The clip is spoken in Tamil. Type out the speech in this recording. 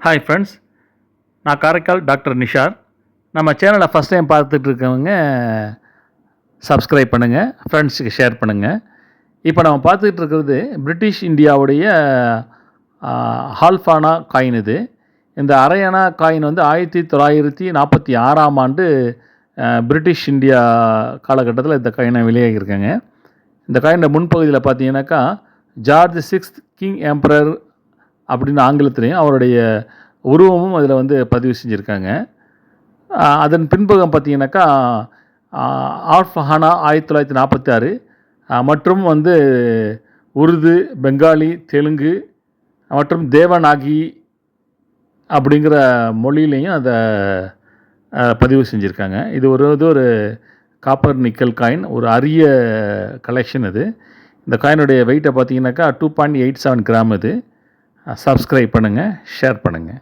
ஹாய் ஃப்ரெண்ட்ஸ், நான் காரைக்கால் டாக்டர் நிஷார். நம்ம சேனலை ஃபஸ்ட் டைம் பார்த்துட்டு இருக்கவங்க சப்ஸ்கிரைப் பண்ணுங்கள், ஃப்ரெண்ட்ஸுக்கு ஷேர் பண்ணுங்கள். இப்போ நம்ம பார்த்துக்கிட்டு இருக்கிறது பிரிட்டிஷ் இந்தியாவுடைய ஹால்ஃபானா காயின். இந்த அரையணா காயின் 1946ஆம் ஆண்டு பிரிட்டிஷ் இந்தியா காலகட்டத்தில் இந்த காயினை வெளியாகியிருக்காங்க. இந்த காயினோட முன்பகுதியில் பார்த்தீங்கன்னாக்கா ஜார்ஜ் 6th கிங் எம்பரர் அப்படின்னு ஆங்கிலத்திலையும் அவருடைய உருவமும் அதில் பதிவு செஞ்சுருக்காங்க. அதன் பின்பக்கம் பார்த்தீங்கன்னாக்கா ஆல்ஃபஹானா 1946 மற்றும் உருது, பெங்காலி, தெலுங்கு மற்றும் தேவநாகி அப்படிங்கிற மொழியிலையும் அதை பதிவு செஞ்சுருக்காங்க. இது ஒரு காப்பர் நிக்கல் காயின், ஒரு அரிய கலெக்ஷன். இந்த காயினுடைய வெயிட்டை பார்த்தீங்கன்னாக்கா 2.87 கிராம். சப்ஸ்கிரைப் பண்ணுங்கள், ஷேர் பண்ணுங்கள்.